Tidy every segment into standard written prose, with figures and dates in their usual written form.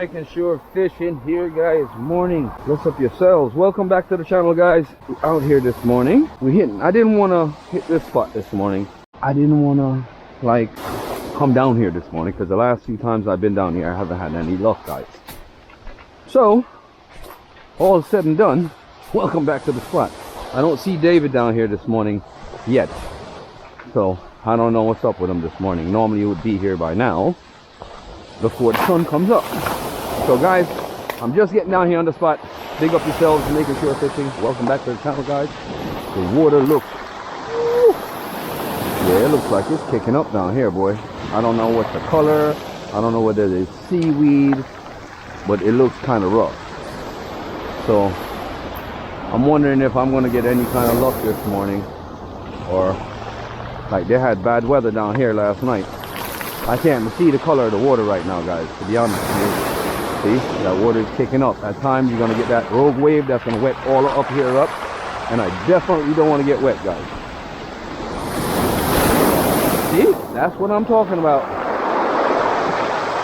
Making sure fish in here, guys. Morning. What's up yourselves? Welcome back to the channel, guys. We're out here this morning. I didn't want to hit this spot this morning. I didn't want to like come down here this morning because the last few times I've been down here I haven't had any luck, guys. So all said and done, welcome back to the spot. I don't see David down here this morning yet, so I don't know what's up with him this morning. Normally he would be here by now before the sun comes up. So guys, I'm just getting down here on the spot. Big up yourselves, making sure fishing. Welcome back to the channel, guys. The water looks, yeah, it looks like it's kicking up down here, boy. I don't know what's the color. I don't know whether it's seaweed, but it looks kind of rough. So I'm wondering if I'm going to get any kind of luck this morning, or like they had bad weather down here last night. I can't see the color of the water right now, guys, to be honest with you. See, that water is kicking up. At times you're going to get that rogue wave that's going to wet all up here up, and I definitely don't want to get wet, guys. See, that's what I'm talking about.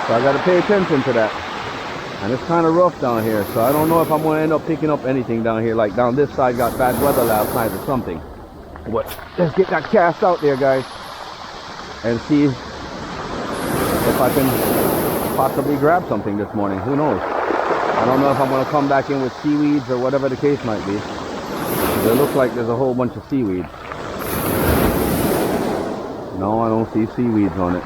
So I got to pay attention to that. And it's kind of rough down here, so I don't know if I'm going to end up picking up anything down here. Like down this side got bad weather last night or something. But let's get that cast out there, guys, and see if I can possibly grab something this morning. Who knows? I don't know if I'm going to come back in with seaweeds or whatever the case might be. It looks like there's a whole bunch of seaweed. No, I don't see seaweeds on it.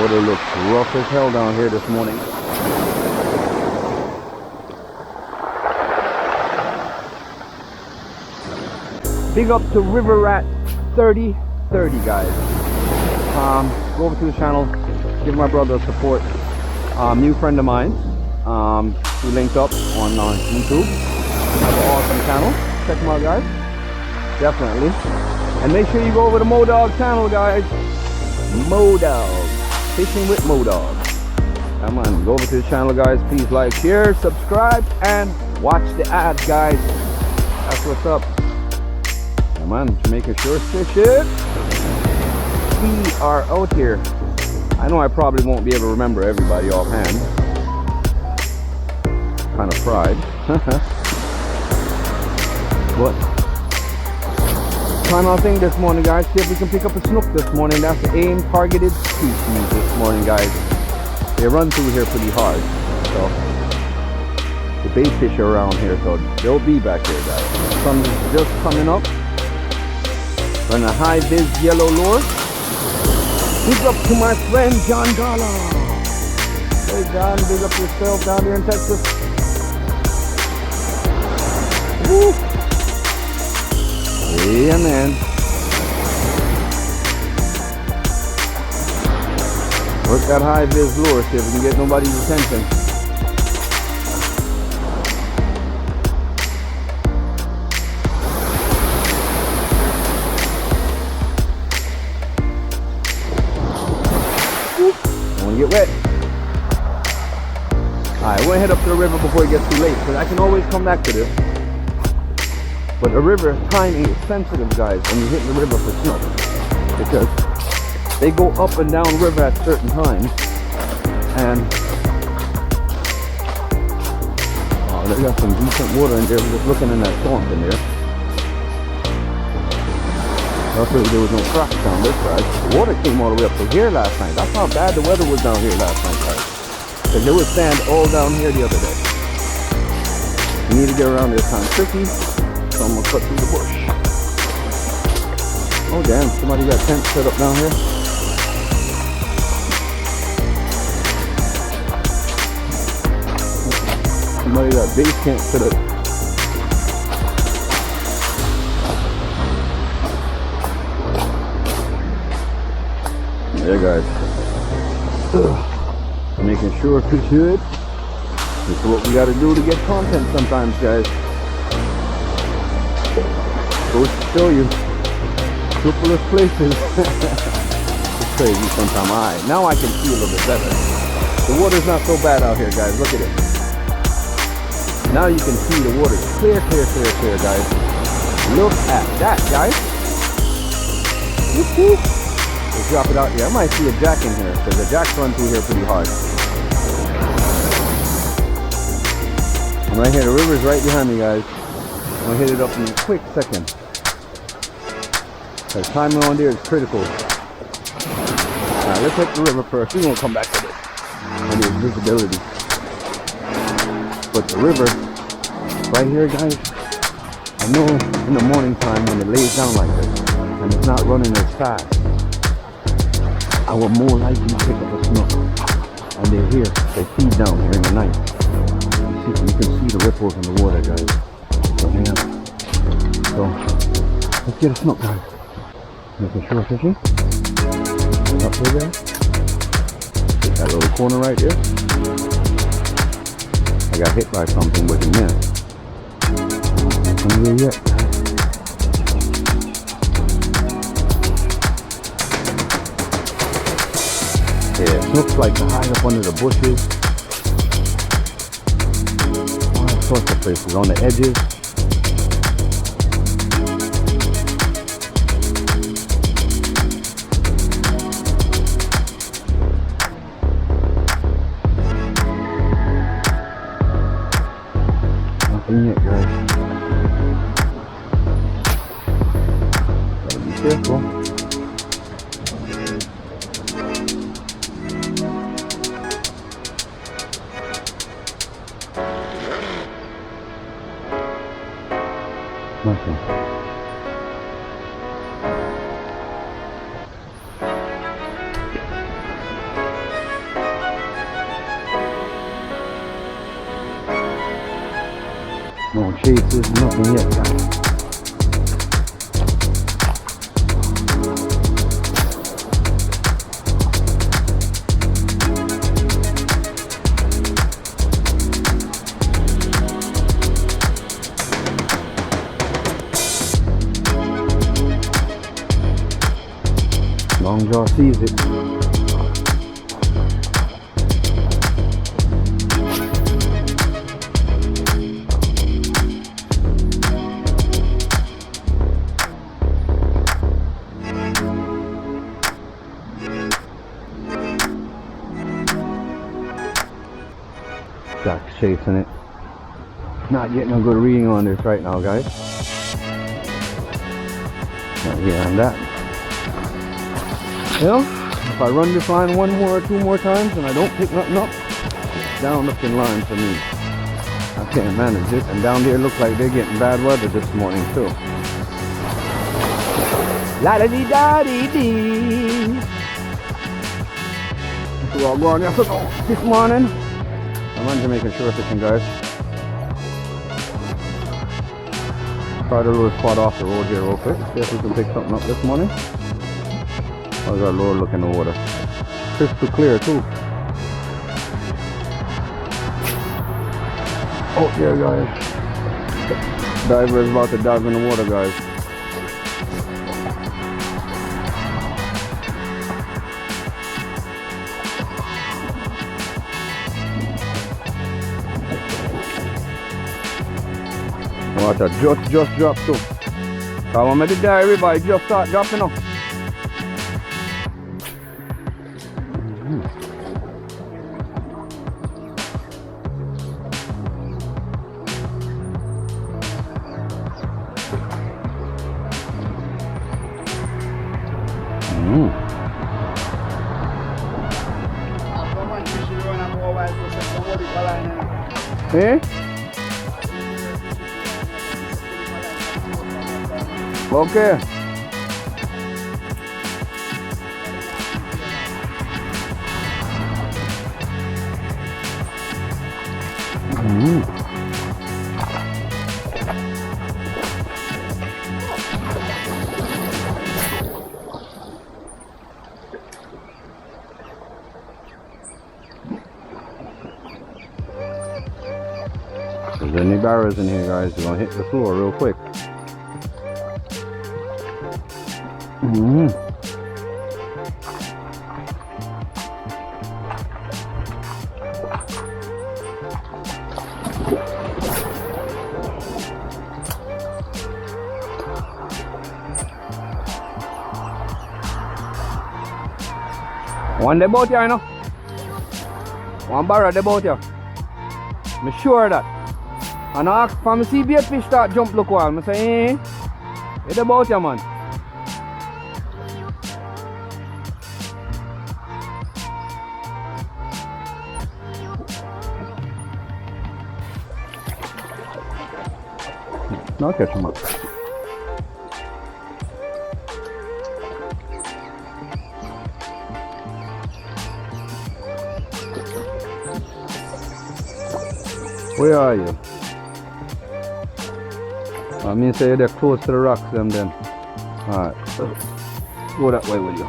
Water looks rough as hell down here this morning. Big up to River Rat 3030, guys. Go over to the channel, give my brother support. New friend of mine. We linked up on YouTube. Have an awesome channel. Check him out, guys. Definitely. And make sure you go over to Modog channel, guys. Modog. Fishing with Modog. Come on, go over to the channel, guys. Please like, share, subscribe, and watch the ads, guys. That's what's up. Come on, making sure fish it. We are out here. I know I probably won't be able to remember everybody offhand. Kind of pride. But kind of thing this morning, guys. See if we can pick up a snook this morning. That's the aim targeted species this morning, guys. They run through here pretty hard. So the bait fish are around here, so they'll be back here, guys. The sun is just coming up. Run a high vis yellow lure. Big up to my friend John Gala. Hey John, big up yourself down there in Texas. Woo! Yeah, man. Work that high vis lure, see if we can get nobody's attention. Get wet. Alright, we're gonna head up to the river before it gets too late, because I can always come back to this. But the river timing is sensitive, guys, when you hit the river for snook, because they go up and down river at certain times. And oh, they got some decent water in there. We're just looking in that swamp in there. Luckily there was no cracks down this side. The water came all the way up to here last night. That's how bad the weather was down here last night, guys. Because there was sand all down here the other day. We need to get around there, kind of tricky. So I'm going to cut through the bush. Oh damn, somebody got a tent set up down here. Somebody got base camp set up. Yeah, guys. Making sure fish good. This is what we got to do to get content sometimes, guys. Goes to show you. Scrupulous places. It's crazy sometimes. Alright, now I can see a little bit better. The water's not so bad out here, guys. Look at it. Now you can see the water clear, clear, clear, clear, guys. Look at that, guys. Whoop, whoop. Just drop it out here. I might see a jack in here because the jacks run through here pretty hard. I'm right here. The river's right behind me, guys. I'm gonna hit it up in a quick second. The time on there is critical. Alright, let's hit the river first. We're gonna come back to this. And its visibility. But the river, right here, guys, I know in the morning time when it lays down like this and it's not running as fast, I will more likely pick up a snook. And they're here. They feed down here in the night. You can see the ripples in the water, guys. So hang on. So let's get a snook, guys. Making sure fishing. Up there. Hit that little corner right there. I got hit by something with him there. Nothing here yet. Yeah, snooks like to hide up under the bushes. All sorts of places on the edges. Nothing yet, guys. Gotta be careful. Nothing. No chases, nothing yet, guys. Long jaw sees it. Jack's chasing it. Not getting a good reading on this right now, guys. Not here on that. You know, if I run this line one more or two more times and I don't pick nothing up, it's down up in line for me. I can't manage it. And down there looks like they're getting bad weather this morning too. La da dee da dee dee. So I'll go on this morning. I'm on Jamaica shore fishing, guys. Tried a little spot off the road here real quick. See if we can pick something up this morning. How's our lure look in the water? Crystal clear too. Oh yeah, guys. Diver is about to dive in the water, guys. Water just dropped too. I want me to dive, everybody just start dropping up. Eh? Okay. If there's any barrows in here, guys, we're gonna hit the floor real quick. One day boat here, you know. One barra the boat here. I'm sure of that. And I ask for me see bait fish start jump look while. I say, it's the boat here, man. No, catch him up. Where are you? I mean, say they're close to the rocks, them then. Alright, go that way with you.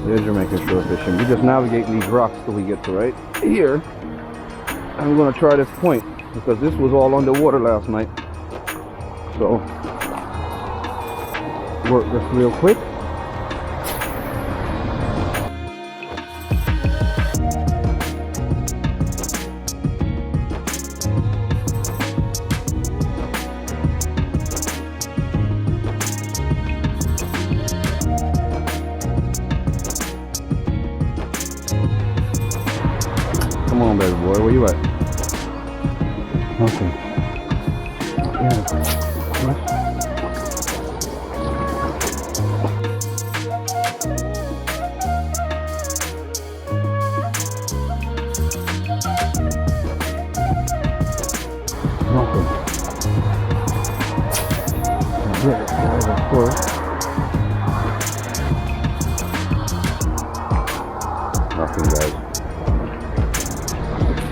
There's Jamaican shore fishing. We just navigate these rocks till we get to right here. I'm gonna try this point because this was all underwater last night. So work this real quick. Come on, baby boy, where you at? Okay. Yeah. Nothing. Yeah, of course. Nothing, guys.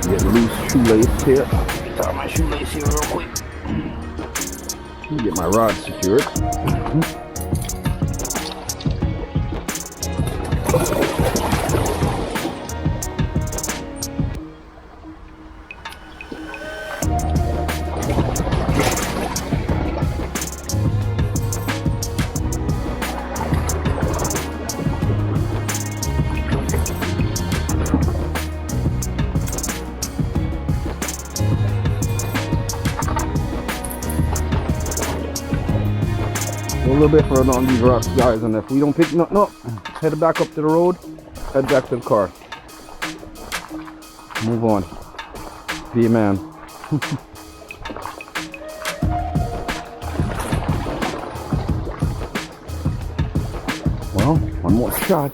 Get loose shoelace here. Tie my shoelace here real quick. Let me get my rod secured. A little bit further on these rocks, guys, and if we don't pick nothing up, head back up to the road, head back to the car. Move on. Be a man. Well, one more shot.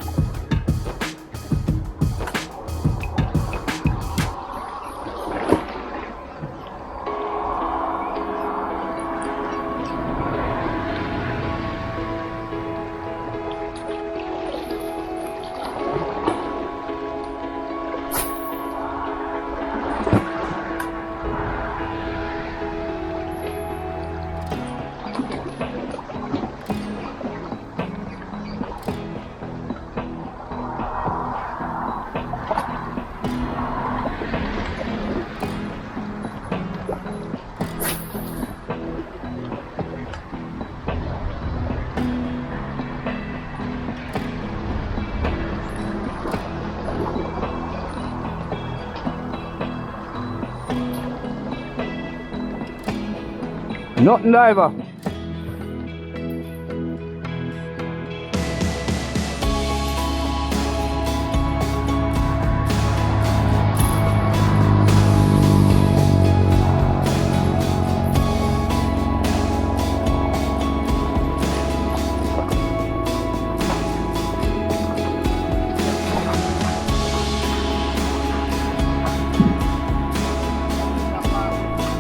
Nothing diver.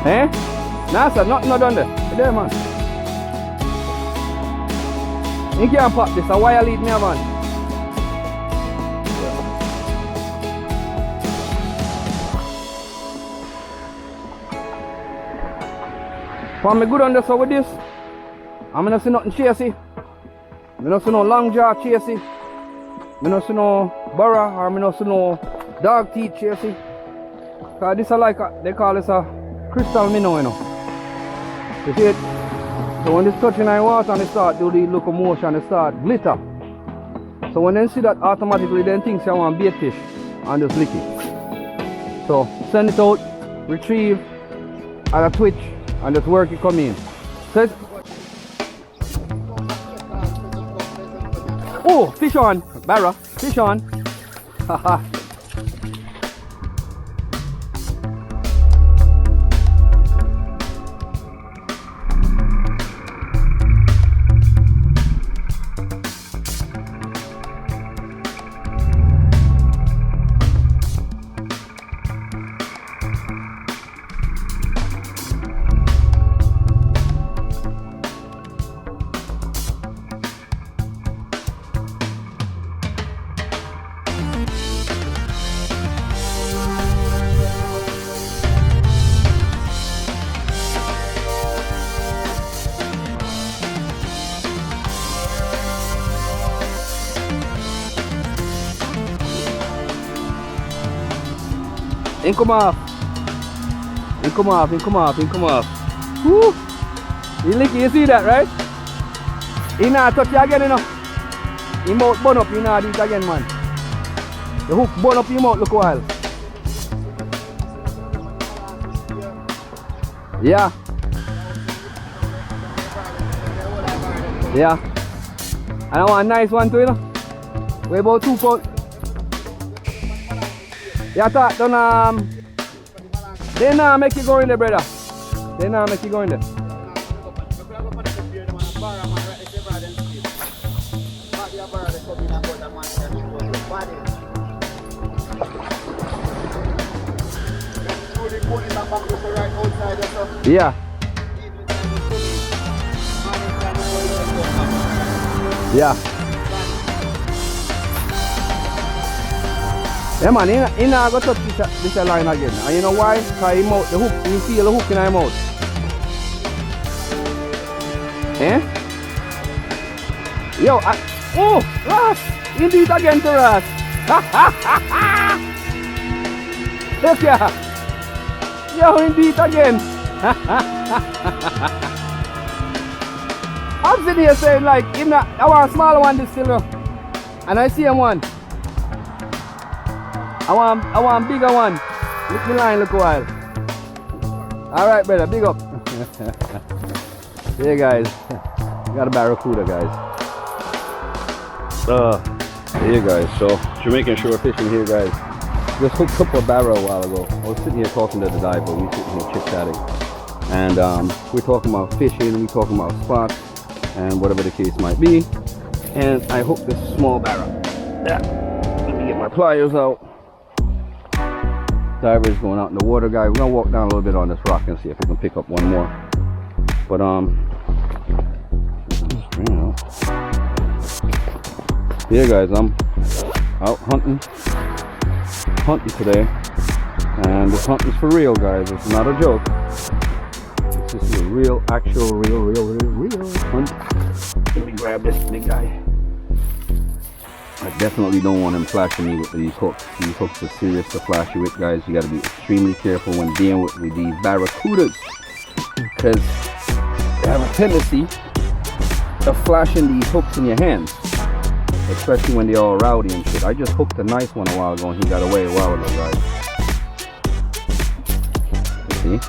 Eh? Nah, sir, nothing not done there. There, man. You can't pop this. Why you lead me, man? For me good on this with this. I'm not see nothing chasey. I don't see no long jaw chasey. I don't see no barra or I don't see no dog teeth chasey. Cause this is like they call this a crystal minnow, you know. You see it? So when it's touching in water and they start do the locomotion, they start glitter. So when they see that, automatically then thinks you want bait fish and just lick it. So send it out, retrieve, and a twitch, and just work it come in. So oh, fish on, Barra, fish on. Haha. In come off. In come off, in come off, in come off. Woo! You lick it, you see that, right? He not touch you again, you know. He mouth burn up, he not do it again, man. The hook burn up your mouth, look a while. Yeah. Yeah. And I want a nice one too, you know. Weigh about 2 pounds. Yeah, that don't they not make you go in there, brother. They not make you go in there. Yeah. Yeah. Yeah man, he not go touch this line again. And you know why? Because he mouth, the hook, you feel the hook in his mouth. Eh? Yo, oh, Ross! He did it again to Ross. Look here. Yo, he did it again. I'm sitting here saying like, I want a smaller one this still. And I see him one. I want bigger one. Look the line, look a while. Alright brother, big up. Here guys. Got a barracuda guys. Here guys, so Jamaican shore fishing here guys. Just hooked up a barra a while ago. I was sitting here talking to the diver, we sitting here chit chatting. And we're talking about fishing, we're talking about spots and whatever the case might be. And I hooked this small barra. Let me get my pliers out. Diver is going out in the water, guys. We're gonna walk down a little bit on this rock and see if we can pick up one more. But you know, yeah, guys, I'm out hunting today, and this hunting's for real, guys. It's not a joke. This is a real, actual, real hunt. Let me grab this big guy. I definitely don't want him flashing me with these hooks. These hooks are serious to flash you with, guys. You got to be extremely careful when dealing with these barracudas, because they have a tendency of flashing these hooks in your hands, especially when they're all rowdy and shit. I just hooked a nice one a while ago and he got away a while ago, guys. See?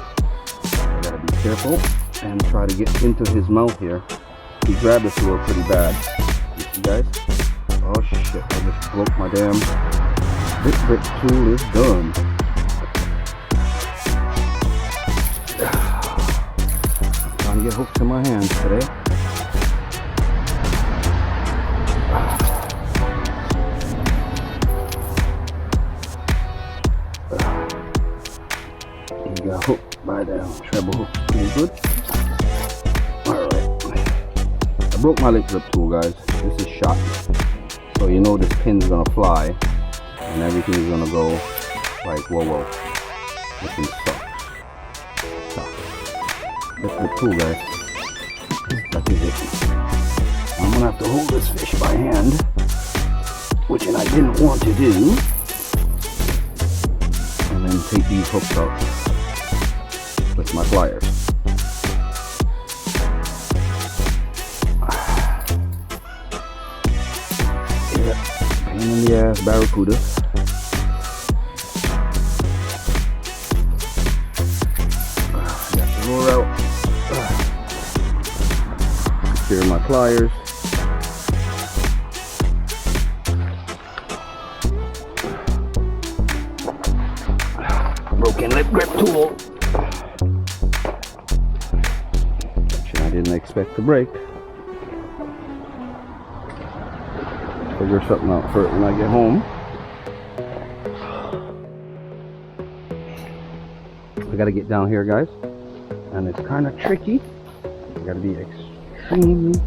I gotta be careful and try to get into his mouth here. He grabbed this lure pretty bad. You see, guys? Oh shit, I just broke my damn bit tool is done. I'm trying to get hooks in my hands today. He got hooked by the treble hook. Pretty good. Alright. I broke my lip grip tool, guys. This is shot. So you know this pin's gonna fly and everything is gonna go like whoa. This thing sucks. That's the tool, guys. That is it. I'm gonna have to hold this fish by hand, which I didn't want to do, and then take these hooks out with my pliers. Yeah, pain in the ass barracuda. Got the lure out. Secure my pliers. Broken lip grip tool. I didn't expect to break. Figure something out for it when I get home. I gotta get down here, guys, and it's kind of tricky. I gotta be extremely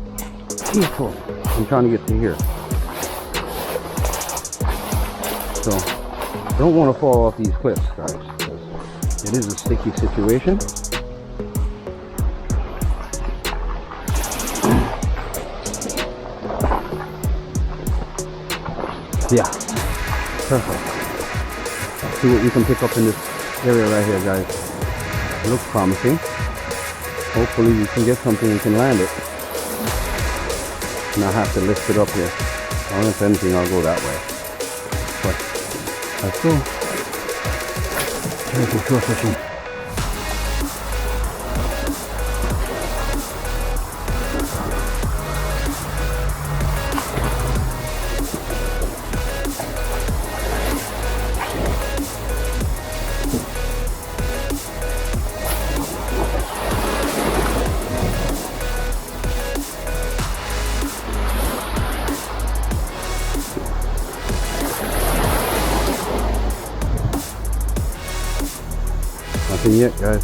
careful. I'm trying to get to here, so I don't want to fall off these cliffs, guys. It is a sticky situation. Yeah, perfect. Let's see what we can pick up in this area right here, guys. It looks promising. Hopefully we can get something and can land it. And I have to lift it up here. Or if anything, I'll go that way. But let's go. Careful shore fishing. Nothing yet, guys.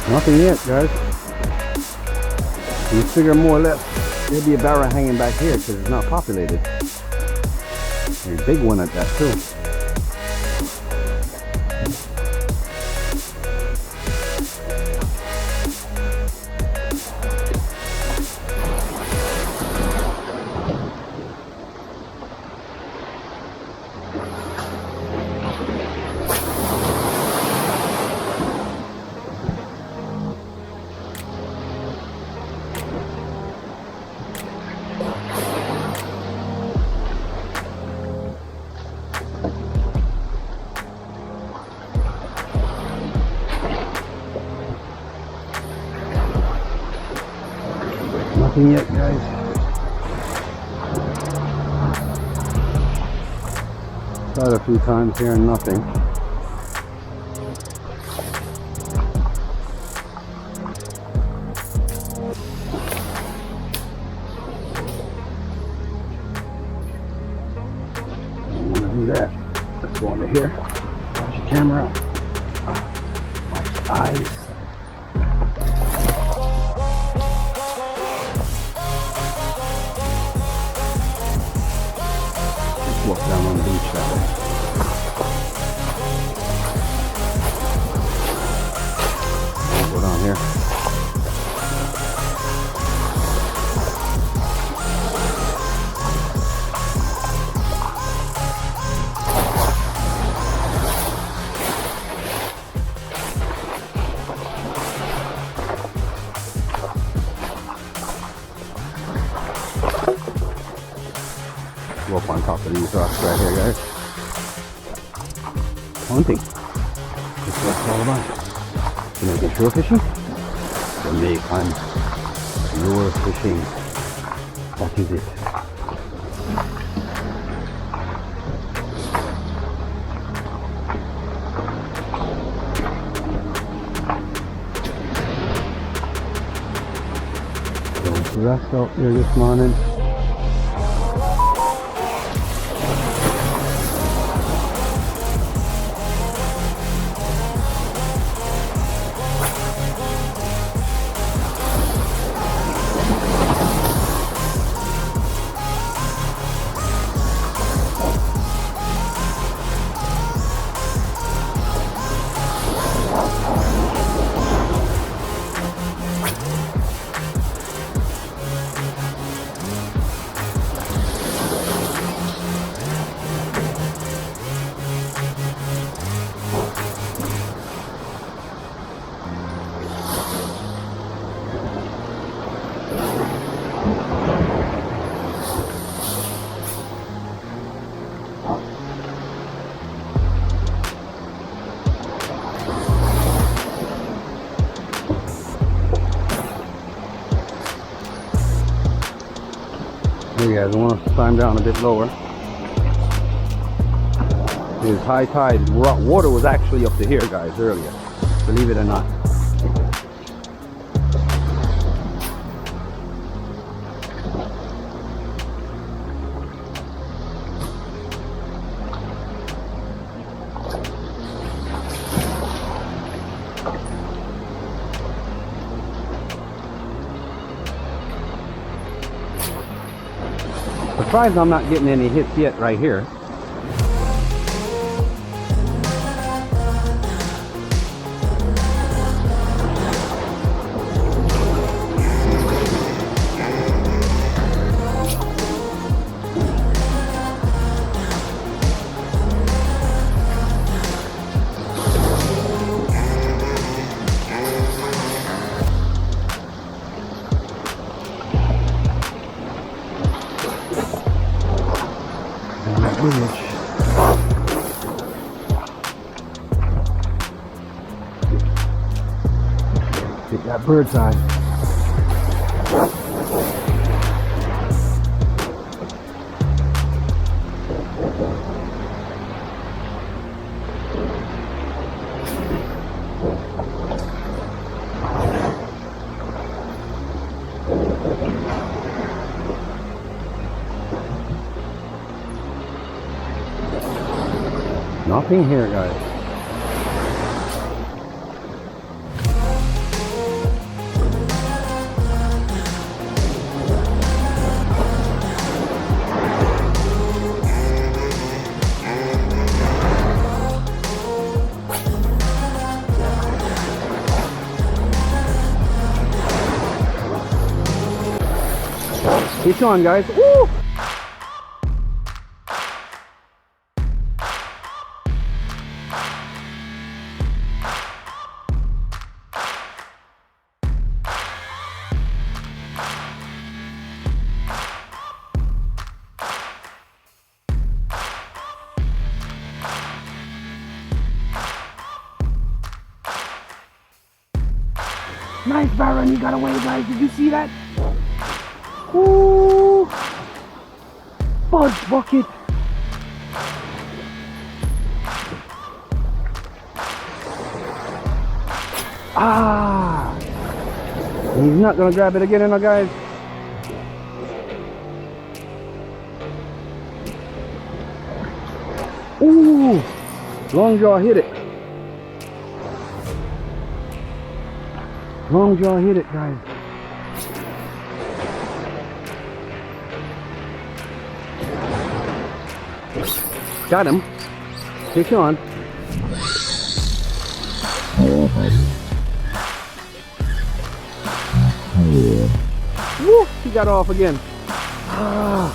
Nothing yet, guys. You figure more or less there'll be a barra hanging back here because it's not populated. A big one at that too. Nothing yet, guys. Tried a few times here and nothing. Don't want to do that. Let's go under here. Watch your camera. Watch the eyes. Walk down on the beach that way. Go down here. for these rocks right here, guys. Hunting. That's what it's all about. Jamaican shore fishing. Jamaican lure fishing. That is it. Going to rest out here this morning. Hey guys, I want to climb down a bit lower. It's high tide. Water was actually up to here, guys, earlier. Believe it or not. Surprised I'm not getting any hits yet right here. Get that bird's eye. Nothing here, guys. Keep on, guys. Woo! Nice, Baron, you got away, guys. Did you see that? Ooh, fudge bucket. Ah, he's not gonna grab it again, guys. Ooh, long jaw hit it. Long jaw hit it, guys. Got him. Fish on. Woo! He got off again. Ah.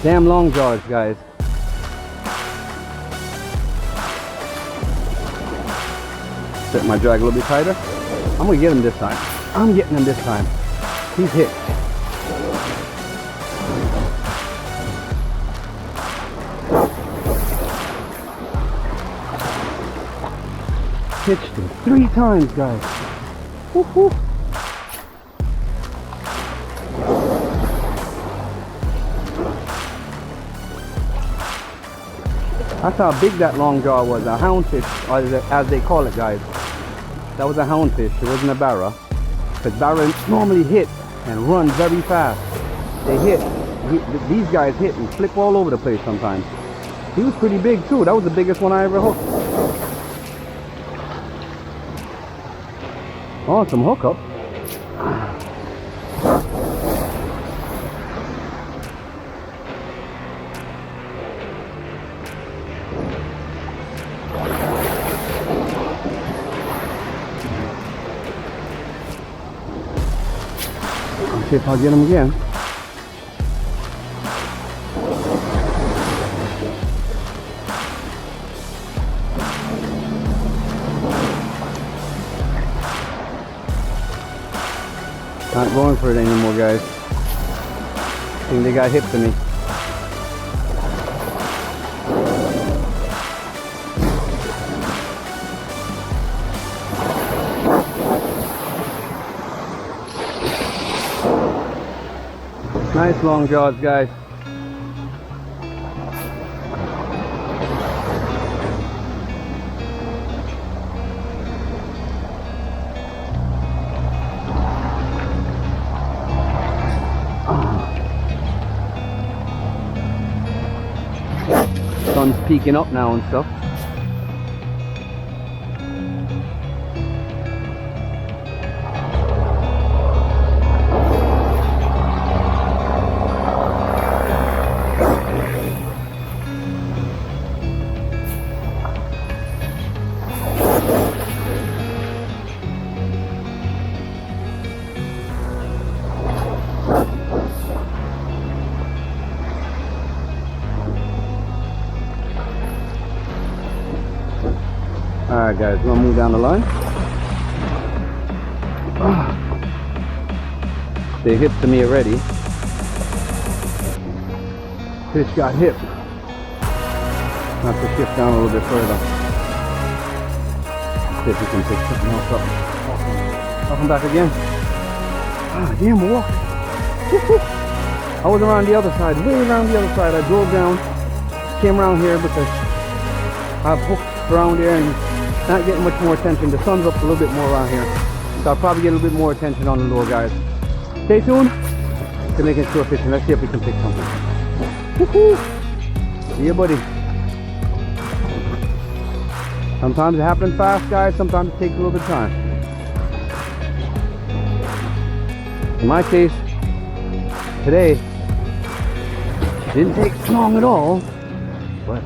Damn long jaws, guys. Set my drag a little bit tighter. I'm gonna get him this time. I'm getting him this time. He's hit. pitched him 3 times, guys. Woo-hoo. That's how big that long jaw was, a houndfish, as they call it, guys. That was a houndfish, it wasn't a barra. Because barra normally hit and run very fast. They hit, these guys hit and flip all over the place sometimes. He was pretty big too, that was the biggest one I ever hooked. Oh, some hookup. See if I'll get him again. Not going for it anymore, guys. I think they got hip to me. Nice long jaws, guys. Sun's peeking up now and stuff. Alright guys, we're gonna move down the line. They hip to me already. Fish got hip. Have to shift down a little bit further. See if we can pick something else up. Welcome back again. Ah, damn, walk. I was around the other side, way around the other side. I drove down, came around here because I've hooked around there and not getting much more attention. The sun's up a little bit more around here, so I'll probably get a little bit more attention on the lure, guys. Stay tuned to Making Sure Fishing. Let's see if we can pick something. Woohoo! See ya, buddy. Sometimes it happens fast, guys. Sometimes it takes a little bit of time. In my case, today, it didn't take long at all, but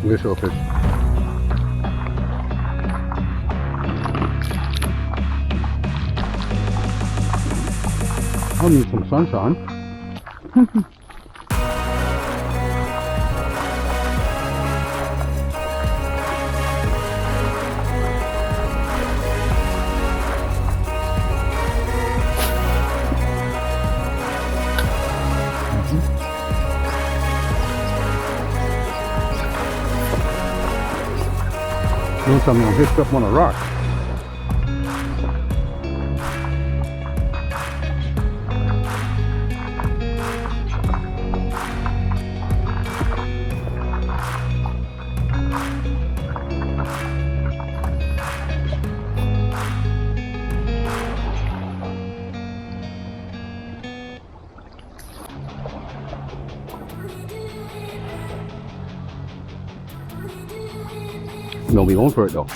good show fish. I'll need some sunshine. Doing something on hitched up on a rock. Don't be going for it though.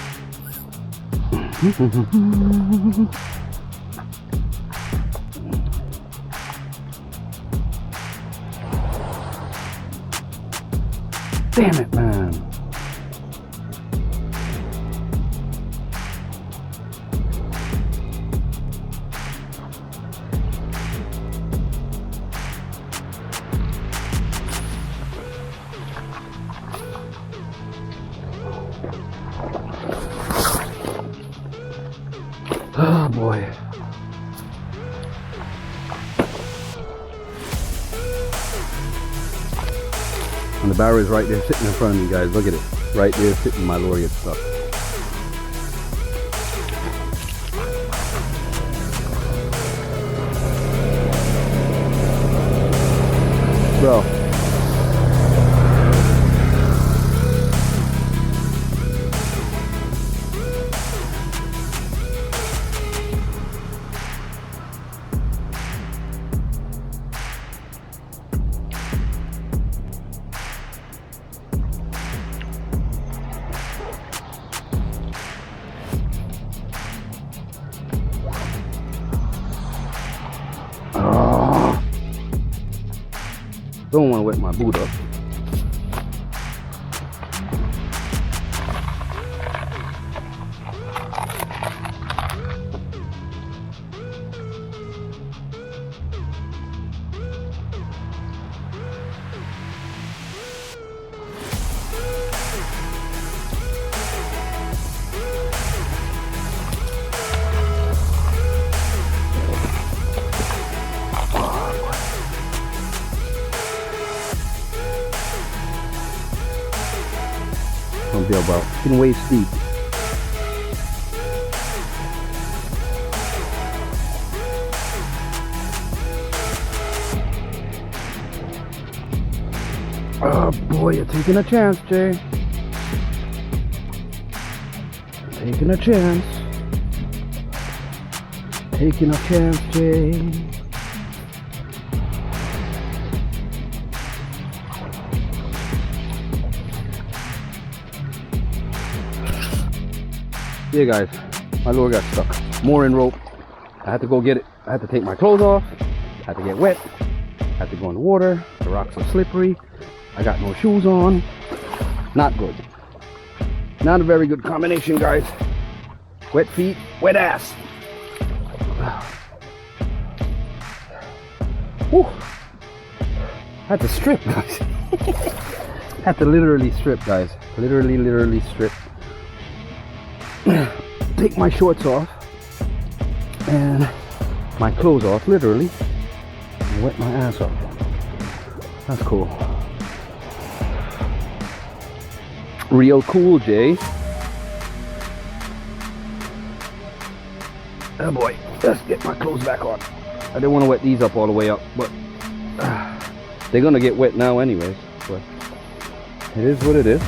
Damn it, man. Oh boy. the barra is right there sitting in front of me, guys. Look at it. Right there sitting, my lure gets stuck. Bro. Don't want to wet my boot up. Gonna be about 10 waist deep. Oh boy, you're taking a chance, Jay. Taking a chance. Taking a chance, Jay. Yeah, guys, my lure got stuck. Mooring rope. I had to go get it. I had to take my clothes off. I had to get wet. I had to go in the water. The rocks are slippery. I got no shoes on. Not good. Not a very good combination, guys. Wet feet, wet ass. Whew. Had to strip, guys. Had to literally strip, guys. Literally strip. Take my shorts off and my clothes off, literally, and wet my ass off. That's cool. Real cool, Jay. Oh boy, let's get my clothes back on. I didn't want to wet these up all the way up, but they're gonna get wet now anyways, but it is what it is.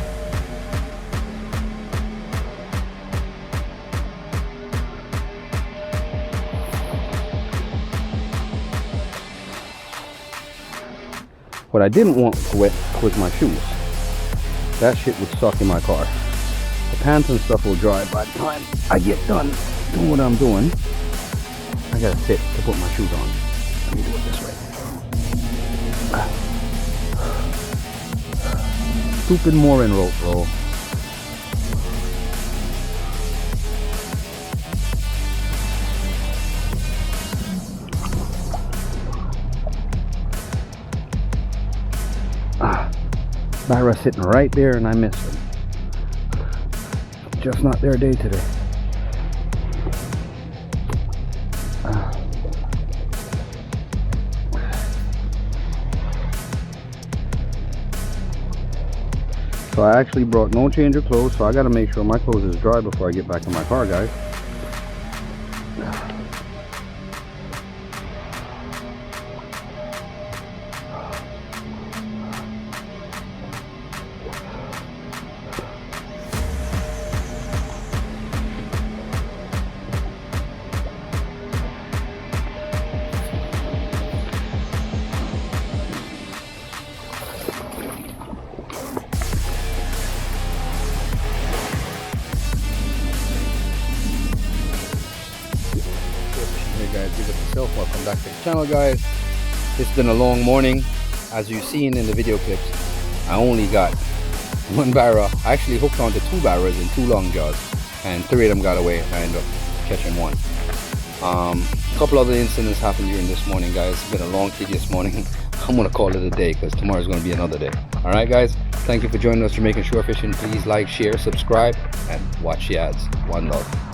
What I didn't want to wet was my shoes. That shit would suck in my car. The pants and stuff will dry by the time I get done doing what I'm doing. I gotta sit to put my shoes on. Let me do it this way. Stupid mooring rope, bro. Barra sitting right there and I missed him. Just not their day today. So I actually brought no change of clothes, so I gotta make sure my clothes is dry before I get back in my car, guys. Guys, give it yourself. Welcome back to the channel, guys. It's been a long morning. As you've seen in the video clips, I only got one barra. I actually hooked onto 2 barras and 2 long jaws, and 3 of them got away. I ended up catching 1. A couple other incidents happened during this morning, guys. It's been a long, tedious morning. I'm gonna call it a day because tomorrow's gonna be another day. All right, guys, thank you for joining us, Jamaican Shore Fishing. Please like, share, subscribe, and watch the ads. One love.